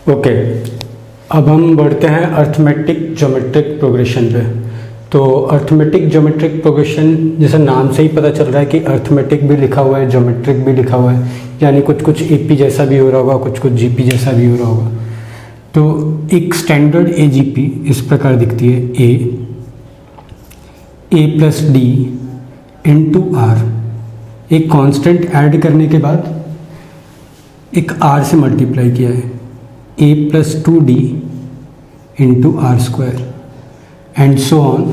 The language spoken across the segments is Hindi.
ओके, अब हम बढ़ते हैं अर्थमेटिक ज्योमेट्रिक प्रोग्रेशन पे। तो अर्थमेटिक ज्योमेट्रिक प्रोग्रेशन जैसे नाम से ही पता चल रहा है कि अर्थमेटिक भी लिखा हुआ है, ज्योमेट्रिक भी लिखा हुआ है, यानी कुछ कुछ एपी जैसा भी हो रहा होगा, कुछ कुछ जीपी जैसा भी हो रहा होगा। तो एक स्टैंडर्ड एजीपी इस प्रकार दिखती है, A plus D into R, एक कांस्टेंट ऐड करने के बाद एक आर से मल्टीप्लाई किया है, A plus 2d into are square and so on.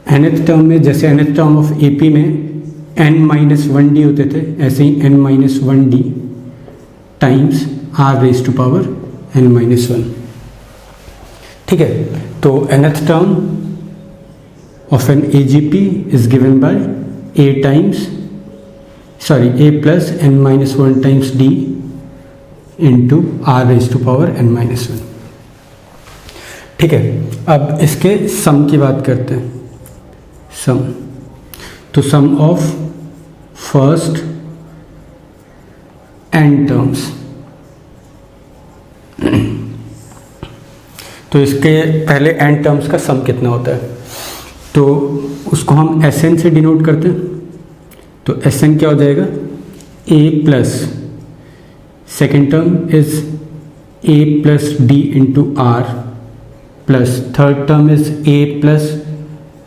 nth term में जैसे nth टर्म ऑफ AP में n-1d होते थे, ऐसे ही n-1d times r raise to power n-1। ठीक है, तो nth term of an AGP is given by a plus n-1 times d into r raise to power n-1। ठीक है, अब इसके सम की बात करते हैं। सम, तो सम ऑफ फर्स्ट n टर्म्स, तो इसके पहले n टर्म्स का सम कितना होता है, तो उसको हम Sn से डिनोट करते हैं। तो Sn क्या हो जाएगा, a plus second term is a plus d into r plus third term is a plus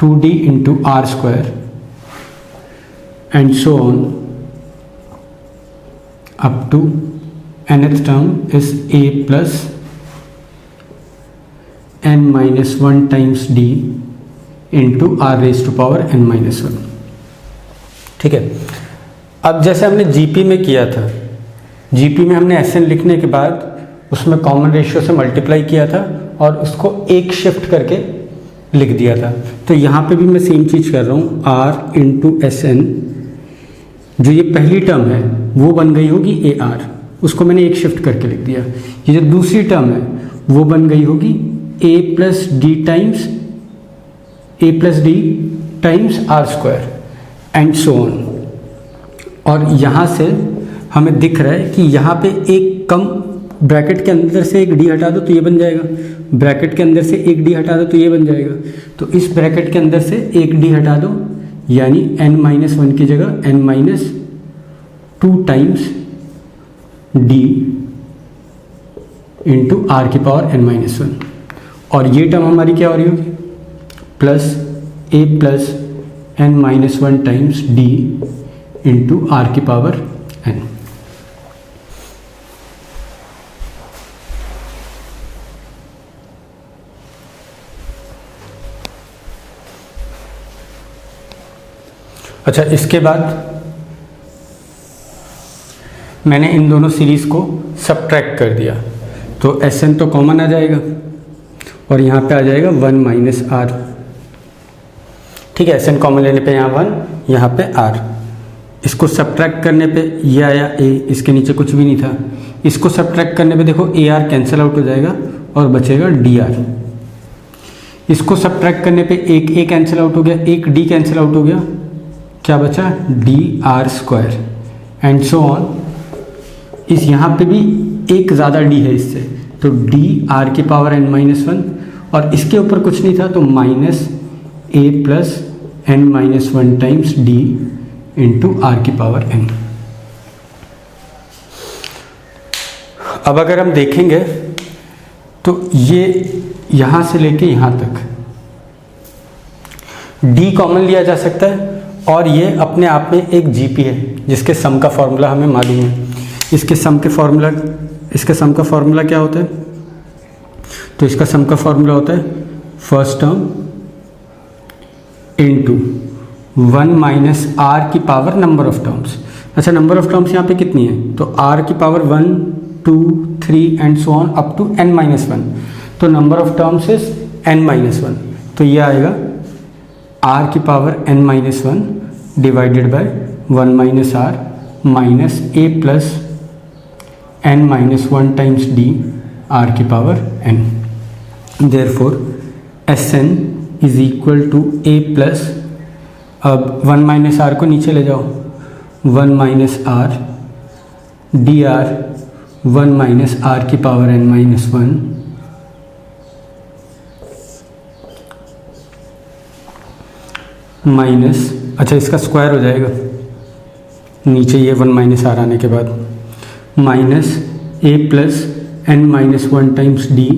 2d into are square and so on up to nth term is a plus n-1 times d into r raise to power n-1। ठीक है, अब जैसे हमने जीपी में किया था, जीपी में हमने Sn लिखने के बाद उसमें कॉमन रेशियो से मल्टीप्लाई किया था और उसको एक शिफ्ट करके लिख दिया था। तो यहाँ पे भी मैं सेम चीज़ कर रहा हूँ, r इंटू Sn, जो ये पहली टर्म है वो बन गई होगी AR, उसको मैंने एक शिफ्ट करके लिख दिया। ये जो दूसरी टर्म है वो बन गई होगी a plus d times r square and so on. और यहाँ से हमें दिख रहा है कि यहाँ पे एक कम, ब्रैकेट के अंदर से एक d हटा दो तो ये बन जाएगा, ब्रैकेट के अंदर से एक d हटा दो तो ये बन जाएगा। तो इस ब्रैकेट के अंदर से एक d हटा दो, यानी n-1 की जगह n-2 times d into r की पावर n-1। और ये टर्म हमारी क्या हो रही होगी, plus a plus n-1 times d into r की पावर n। अच्छा, इसके बाद मैंने इन दोनों सीरीज़ को सब्ट्रैक्ट कर दिया, तो Sn तो कॉमन आ जाएगा और यहाँ पे आ जाएगा 1 माइनस r। ठीक है, Sn कॉमन लेने पे यहाँ 1, यहाँ पे r। इसको सब्ट्रैक्ट करने पे ये आया a, इसके नीचे कुछ भी नहीं था। इसको सब्ट्रैक्ट करने पे देखो AR कैंसिल आउट हो जाएगा और बचेगा dr। इसको सब्ट्रैक्ट करने पे एक a कैंसिल आउट हो गया, एक d कैंसिल आउट हो गया, क्या बचा dr square and so on. इस यहाँ पे भी एक ज़्यादा d है इससे, तो dr की पावर n-1, और इसके ऊपर कुछ नहीं था तो minus a plus n-1 times d into r की पावर n। अब अगर हम देखेंगे तो ये यहाँ से लेके यहाँ तक d कॉमन लिया जा सकता है और ये अपने आप में एक जीपी है जिसके सम का फॉर्मूला हमें मालूम है। इसके सम का फॉर्मूला क्या होता है, तो इसका सम का फॉर्मूला होता है first term into 1 minus r की पावर नंबर ऑफ टर्म्स। अच्छा, नंबर ऑफ टर्म्स यहाँ पे कितनी है, तो आर की power 1 2 3 and so on up to n-1। तो number of terms is n-1, तो ये आएगा r की power n-1 divided by 1 minus r minus a plus n-1 times d r की power n। Therefore Sn is equal to a plus, अब 1 माइनस आर को नीचे ले जाओ, 1 minus r d r 1 minus r की पावर n माइनस 1 माइनस, अच्छा इसका स्क्वायर हो जाएगा नीचे ये 1 माइनस आर आने के बाद, minus A plus N minus 1 times D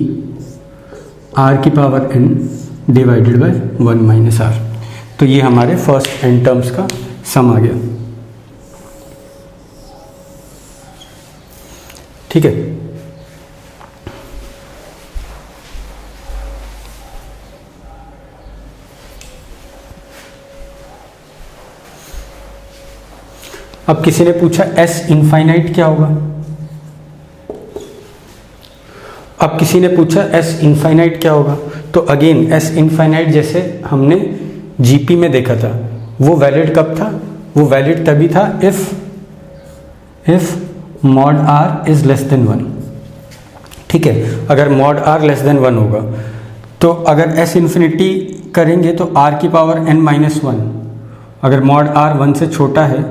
R की power n divided by 1 minus R. तो ये हमारे फर्स्ट n टर्म्स का सम आ गया। ठीक है, अब किसी ने पूछा S इनफाइनाइट क्या होगा। अब किसी ने पूछा S इनफाइनाइट क्या होगा, तो अगेन S इनफाइनाइट जैसे हमने जीपी में देखा था, वो वैलिड कब था, वो वैलिड तभी था if mod r is less than 1। ठीक है, अगर मॉड r लेस देन 1 होगा तो अगर S इन्फिनिटी करेंगे तो r की पावर n माइनस 1, अगर मॉड r 1 से छोटा है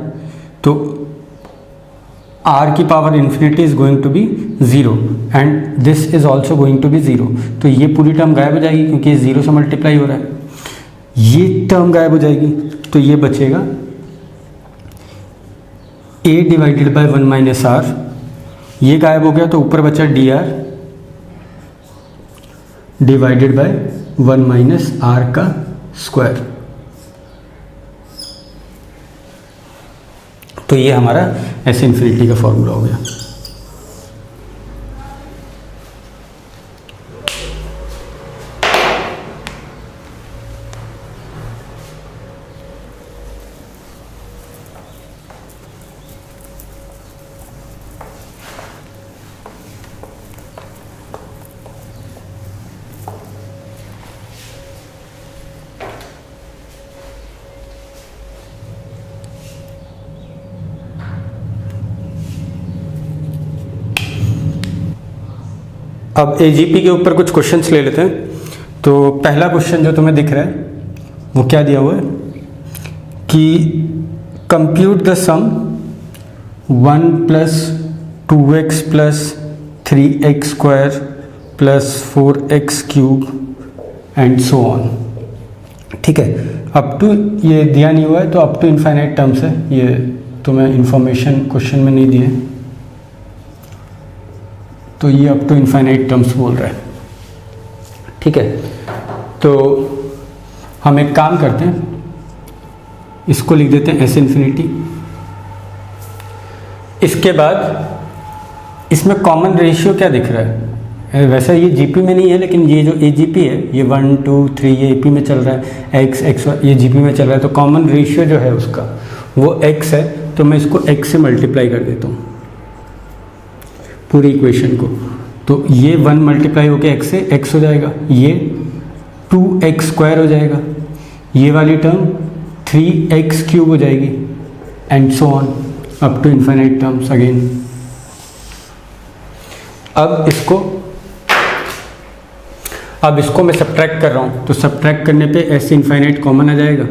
तो r की power infinity is going to be 0 and this is also going to be 0। तो ये पूरी टर्म गायब हो जाएगी क्योंकि ये 0 से मल्टीप्लाई हो रहा है, ये टर्म गायब हो जाएगी, तो ये बचेगा a divided by 1 minus r, ये गायब हो गया तो ऊपर बचा d r divided by 1 minus r का स्क्वायर। तो ये हमारा S इन्फिनिटी का फॉर्मूला हो गया। अब AGP के ऊपर कुछ क्वेश्चंस ले लेते हैं। तो पहला क्वेश्चन जो तुम्हें दिख रहा है वो क्या दिया हुआ है कि compute the sum 1 plus 2x plus 3x square plus 4x cube and so on. ठीक है, अप टू ये दिया नहीं हुआ है तो अप टू इनफाइनाइट टर्म्स है, ये तुम्हें इंफॉर्मेशन क्वेश्चन में नहीं दिए, तो ये अप टू इनफाइनाइट टर्म्स बोल रहा है। ठीक है, तो हम एक काम करते हैं, इसको लिख देते हैं S इन्फिनिटी। इसके बाद इसमें कॉमन रेशियो क्या दिख रहा है, वैसे ये जीपी में नहीं है लेकिन ये जो AGP है ये 1 2 3 ये AP में चल रहा है, x ये GP में चल रहा है, तो कॉमन रेशियो जो है उसका वो x है, तो मैं इसको x से मल्टीप्लाई कर देता हूँ पूरी इक्वेशन को। तो ये 1 मल्टीप्लाई होकर x से x हो जाएगा, ये 2x स्क्वायर हो जाएगा, ये वाली टर्म 3x क्यूब हो जाएगी and so on up to infinite terms again. अब इसको मैं सब्ट्रैक्ट कर रहा हूँ, तो सब्ट्रैक्ट करने पे S इनफाइनाइट कॉमन आ जाएगा,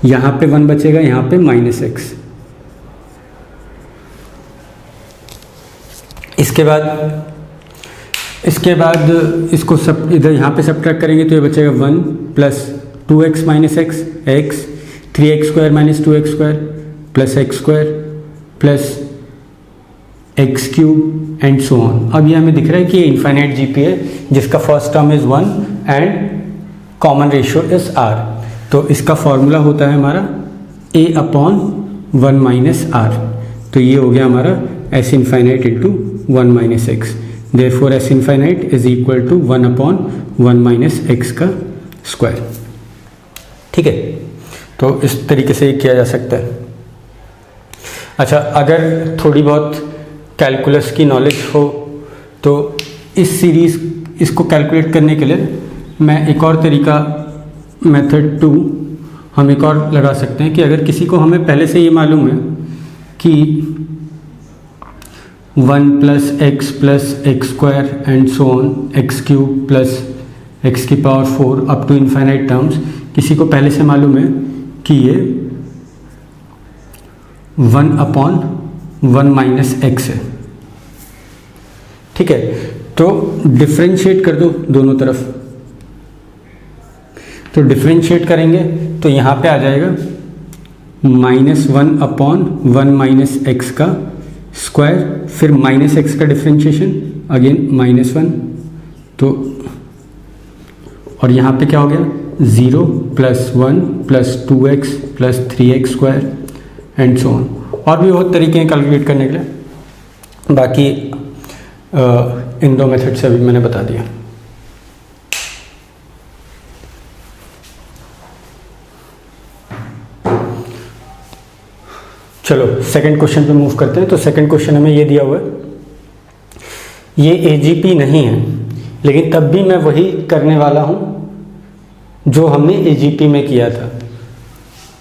यहाँ पे 1 बचेगा, यहाँ पे माइनस x। इसके बाद इसको सब इधर यहाँ पे सब्ट्रैक्ट करेंगे तो ये बचेगा 1 plus 2x minus x, 3x square minus 2x square plus x square plus x cube and so on. अब ये हमें दिख रहा है कि ये इनफाइनाइट जीपी है जिसका first term is 1 and common ratio is r। तो इसका फॉर्मूला होता है हमारा a अपॉन 1 माइनस r। तो ये हो गया हमारा S infinite into 1 minus x, therefore S infinite is equal to 1 upon 1 minus x का स्क्वायर। ठीक है, तो इस तरीके से किया जा सकता है। अच्छा, अगर थोड़ी बहुत कैलकुलस की नॉलेज हो तो इस सीरीज़ इसको कैलकुलेट करने के लिए मैं एक और तरीका मेथड 2 हम एक और लगा सकते हैं कि अगर किसी को हमें पहले से ये मालूम है कि 1 plus X square and so on X cube plus X की power 4 up to infinite terms, किसी को पहले से मालूम है कि ये 1 अपॉन 1 माइनस एक्स है। ठीक है, तो डिफ्रेंशिएट कर दो दोनों तरफ। तो डिफ्रेंशिएट करेंगे तो यहाँ पे आ जाएगा -1 अपॉन 1 माइनस एक्स का स्क्वायर, फिर माइनस एक्स का डिफ्रेंशिएशन अगेन -1, तो और यहाँ पे क्या हो गया 0 + 1 + 2x + 3x square and so on. और भी बहुत तरीके हैं कैलकुलेट करने के लिए, बाकी इन दो मेथड से अभी मैंने बता दिया। चलो सेकंड क्वेश्चन पे मूव करते हैं। तो सेकंड क्वेश्चन हमें ये दिया हुआ है, ये एजीपी नहीं है, लेकिन तब भी मैं वही करने वाला हूँ जो हमने एजीपी में किया था।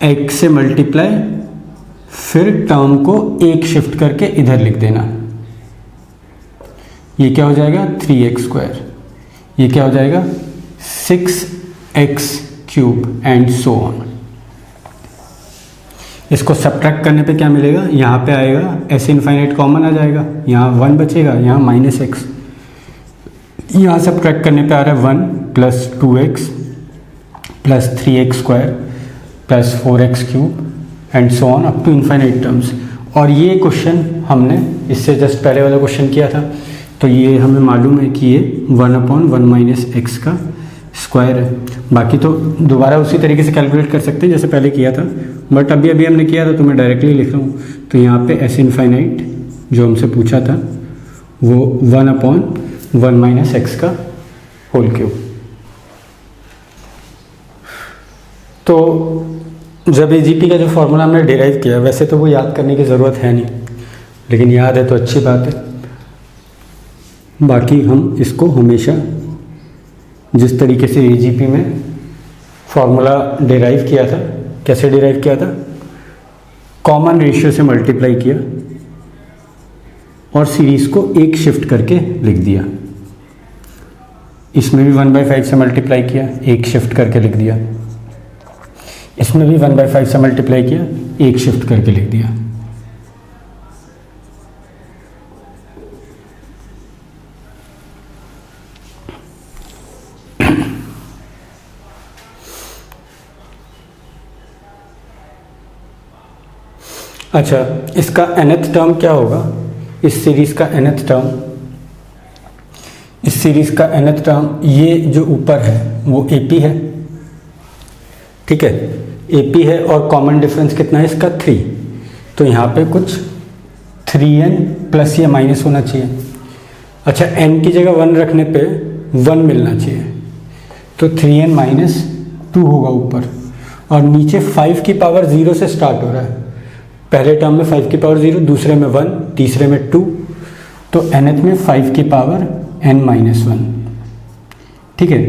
एक से मल्टीप्लाई, फिर टर्म को एक शिफ्ट करके इधर लिख देना। ये क्या हो जाएगा 3x स्क्वायर, ये क्या हो जाएगा 6x cube and so on. इसको सब्ट्रैक्ट करने पे क्या मिलेगा, यहाँ पे आएगा s इनफाइनाइट कॉमन आ जाएगा, यहाँ 1 बचेगा, यहाँ -x, यहाँ सब्ट्रैक्ट करने पे आ रहा है 1 + 2x + 3x square + 4x cube and so on up to infinite terms. और ये क्वेश्चन हमने इससे जस्ट पहले वाला क्वेश्चन किया था, तो ये हमें मालूम है कि ये 1/1 माइनस एक्स का स्क्वायर है। बाकी तो दोबारा उसी तरीके से कैलकुलेट कर सकते हैं जैसे पहले किया था, बट अभी हमने किया था तो मैं डायरेक्टली लिख रहा हूँ। तो यहाँ पे s इनफाइनाइट जो हमसे पूछा था वो 1/1 माइनस एक्स का होल क्यूब। तो जब एजीपी का जो फॉर्मूला हमने डिराइव किया, वैसे तो वो याद करने की ज़रूरत है नहीं, लेकिन याद है तो अच्छी बात है। बाकी हम इसको हमेशा जिस तरीके से एजीपी में फॉर्मूला डिराइव किया था, कैसे डिराइव किया था, कॉमन रेशियो से मल्टीप्लाई किया और सीरीज को एक शिफ्ट करके लिख दिया। इसमें भी 1/5 से मल्टीप्लाई किया, एक शिफ्ट करके लिख दिया। इसमें भी 1/5 से मल्टीप्लाई किया, एक शिफ्ट करके लिख दिया। अच्छा, इसका nth टर्म क्या होगा, इस सीरीज का nth टर्म, इस सीरीज का nth टर्म, ये जो ऊपर है वो AP है, ठीक है, AP है और कॉमन डिफरेंस कितना है इसका 3। तो यहाँ पे कुछ 3n प्लस या माइनस होना चाहिए। अच्छा, n की जगह 1 रखने पे 1 मिलना चाहिए, तो 3n - 2 होगा ऊपर, और नीचे 5 की पावर 0 से स्टार्ट हो रहा है। पहले टर्म में 5 की पावर 0, दूसरे में 1, तीसरे में 2, तो nth में 5 की पावर n - 1, ठीक है।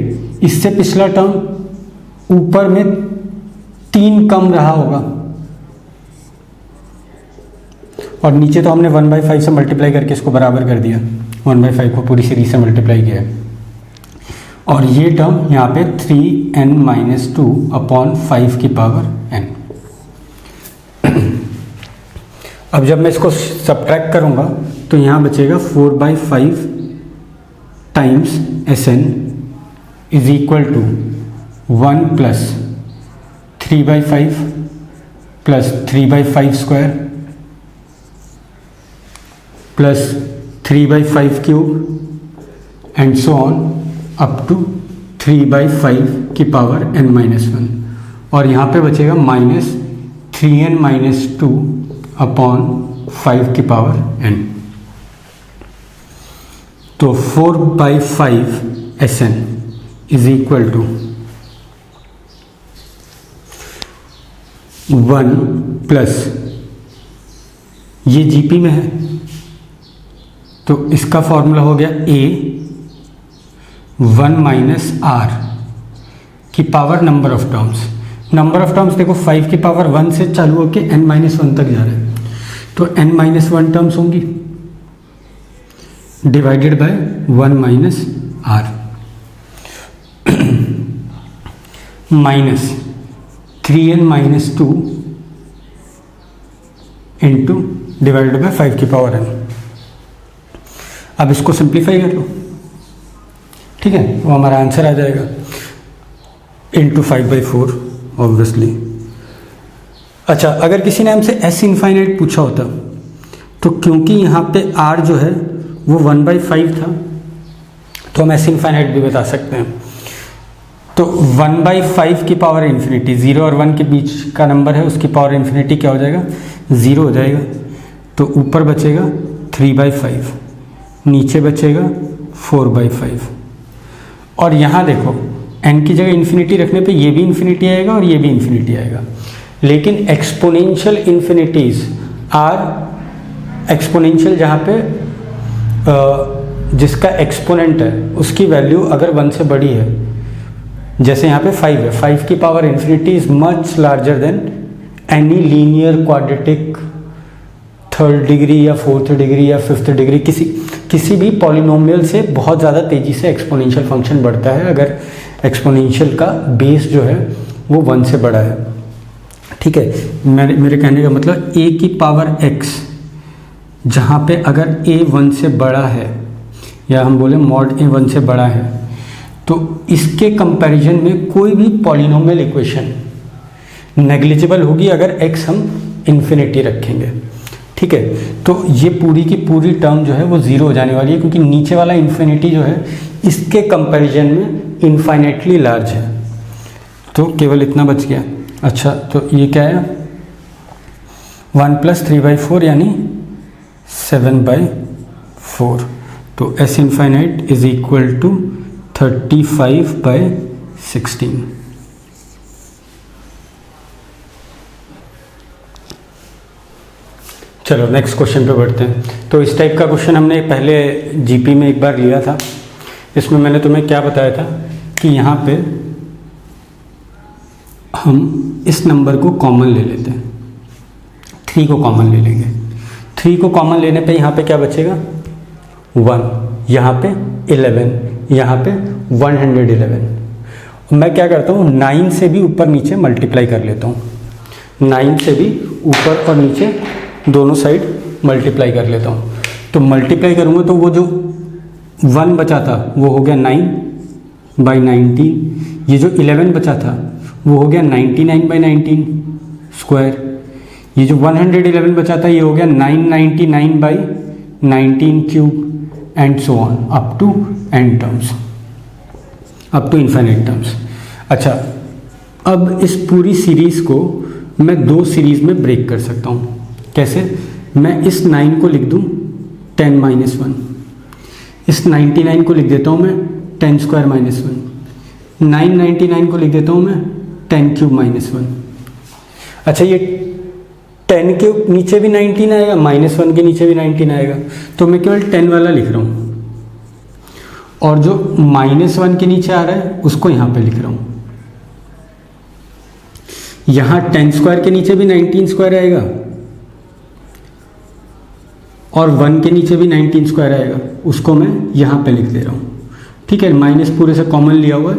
इससे पिछला टर्म ऊपर में 3 कम रहा होगा, और नीचे तो हमने 1/5 से मल्टीप्लाई करके इसको बराबर कर दिया, 1/5 को पूरी सीरीज से मल्टीप्लाई किया है। और ये टर्म यहाँ पे 3n - 2 अपॉन 5 की पावर n। अब जब मैं इसको सब्ट्रैक्ट करूँगा तो यहाँ बचेगा 4/5 times Sn is equal to 1 + 3/5 + 3/5 square plus 3/5 cube and so on up to 3/5 की पावर n - 1। और यहाँ पे बचेगा -3n - 2 अपॉन 5 की पावर n। तो 4/5 Sn is equal to 1 plus, ये जीपी में है तो इसका फॉर्मूला हो गया A 1 - R की power number of terms. Number of terms देखो 5 की पावर 1 से चालू होकर n - 1 तक जा रहा है, तो n - 1 टर्म्स होंगी divided by 1 - R minus 3n - 2 into divided by 5 की पावर n। अब इसको सिंप्लीफाई कर लो, ठीक है, वो हमारा आंसर आ जाएगा इंटू 5/4 ऑब्वियसली। अच्छा, अगर किसी ने हमसे एस इनफाइनाइट पूछा होता तो क्योंकि यहाँ पे आर जो है वो 1/5 था तो हम एस इनफाइनाइट भी बता सकते हैं। तो 1/5 की पावर इन्फिनिटी, 0 और 1 के बीच का नंबर है, उसकी पावर इन्फिनिटी क्या हो जाएगा, 0 हो जाएगा। तो ऊपर बचेगा 3/5, नीचे बचेगा 4/5। और यहाँ देखो n की जगह इन्फिनिटी रखने पे ये भी इन्फिनिटी आएगा और ये भी इन्फिनिटी आएगा, लेकिन एक्सपोनेंशियल इन्फिनिटीज आर एक्सपोनेंशियल जहाँ पे जिसका एक्सपोनेंट है उसकी वैल्यू अगर 1 से बड़ी है, जैसे यहाँ पे 5 है, 5 की power infinity is much larger than any linear quadratic 3rd degree या 4th डिग्री या 5th डिग्री, किसी भी पॉलिनोमियल से बहुत ज़्यादा तेज़ी से एक्सपोनेंशियल फंक्शन बढ़ता है अगर एक्सपोनेंशियल का बेस जो है वो 1 से बड़ा है, ठीक है। मेरे कहने का मतलब a की पावर x जहाँ पे अगर a 1 से बड़ा है या हम बोले मॉड a 1 से बड़ा है तो इसके कंपैरिजन में कोई भी पॉलिनोमियल इक्वेशन नेग्लिजिबल होगी अगर x हम इन्फिनिटी रखेंगे, ठीक है। तो ये पूरी की पूरी टर्म जो है वो 0 हो जाने वाली है क्योंकि नीचे वाला इन्फिनिटी जो है इसके कंपैरिजन में इनफाइनेटली लार्ज है। तो केवल इतना बच गया। अच्छा, तो ये क्या है, 1 + 3/4 यानी 7/4। तो s infinite is equal to 35/16। चलो नेक्स्ट क्वेश्चन पे बढ़ते हैं। तो इस टाइप का क्वेश्चन हमने पहले जीपी में एक बार लिया था। इसमें मैंने तुम्हें क्या बताया था कि यहाँ पे हम इस नंबर को कॉमन ले लेते हैं, 3 को कॉमन ले लेंगे। 3 को कॉमन लेने पे यहाँ पे क्या बचेगा, 1, यहाँ पे 11, यहाँ पे 111। मैं क्या करता हूँ, 9 से भी ऊपर नीचे मल्टीप्लाई कर लेता हूँ। 9 से भी ऊपर और नीचे दोनों साइड मल्टीप्लाई कर लेता हूँ। तो मल्टीप्लाई करूँगा तो वो जो 1 बचा था वो हो गया 9/19। ये जो 11 बचा था वो हो गया 99/19 स्क्वायर। ये जो 111 बचा था ये हो गया 999/19 cube and so on up to n terms, up to infinite terms. अच्छा, अब इस पूरी सीरीज़ को मैं 2 सीरीज़ में ब्रेक कर सकता हूँ। कैसे, मैं इस 9 को लिख दूँ 10 - 1, इस 99 को लिख देता हूँ मैं 10 स्क्वायर - 1, 999 को लिख देता हूँ मैं 10 क्यूब - 1। अच्छा, ये 10 के नीचे भी 19 आएगा, -1 के नीचे भी 19 आएगा, तो मैं केवल 10 वाला लिख रहा हूँ और जो -1 के नीचे आ रहा है उसको यहाँ पे लिख रहा हूँ। यहाँ 10 स्क्वायर के नीचे भी 19 स्क्वायर आएगा और 1 के नीचे भी 19 स्क्वायर आएगा, उसको मैं यहाँ पे लिख दे रहा हूँ, ठीक है। माइनस पूरे से कॉमन लिया हुआ है।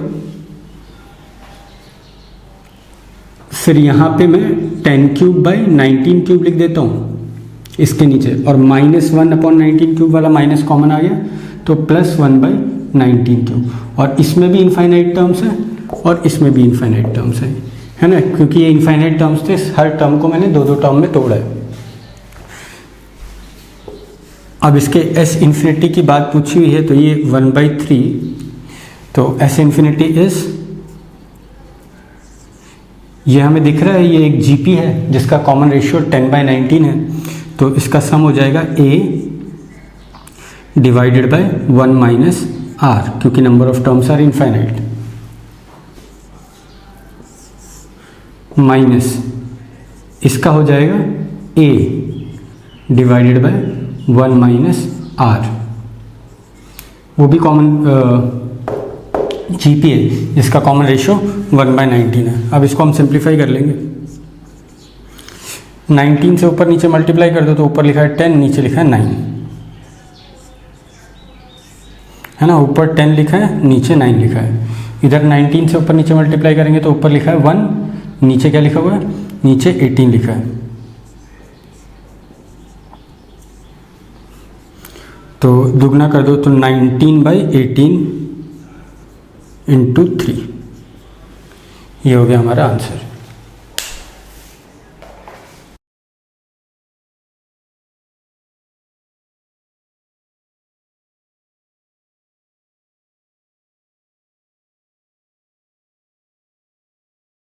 फिर यहाँ पे मैं 10 क्यूब बाई 19 क्यूब लिख देता हूँ इसके नीचे, और -1/19 क्यूब वाला माइनस कॉमन आ गया तो +1/19 क्यूब। और इसमें भी इनफाइनाइट टर्म्स है और इसमें भी इनफाइनाइट टर्म्स है ना, क्योंकि ये इनफाइनाइट टर्म्स थे। हर टर्म को मैंने 2-2 टर्म में तोड़ा है। अब इसके s इन्फिनिटी की बात पूछी हुई है तो ये 1/3, तो s इन्फिनिटी इज, ये हमें दिख रहा है ये एक जीपी है जिसका कॉमन रेशियो 10/19 है, तो इसका सम हो जाएगा a डिवाइडेड बाय 1 - r, क्योंकि number of terms are infinite, minus इसका हो जाएगा a डिवाइडेड बाय 1 - r, वो भी कॉमन जीपी है जिसका कॉमन रेशियो 1/19 है। अब इसको हम सिंप्लीफाई कर लेंगे। 19 से ऊपर नीचे मल्टीप्लाई कर दो तो ऊपर लिखा है 10, नीचे लिखा है 9, है ना। ऊपर 10 लिखा है, नीचे 9 लिखा है। इधर 19 से ऊपर नीचे मल्टीप्लाई करेंगे तो ऊपर लिखा है 1, नीचे क्या लिखा हुआ है, नीचे 18 लिखा है। तो दुगना कर दो तो 19/18 × 3, ये हो गया हमारा आंसर।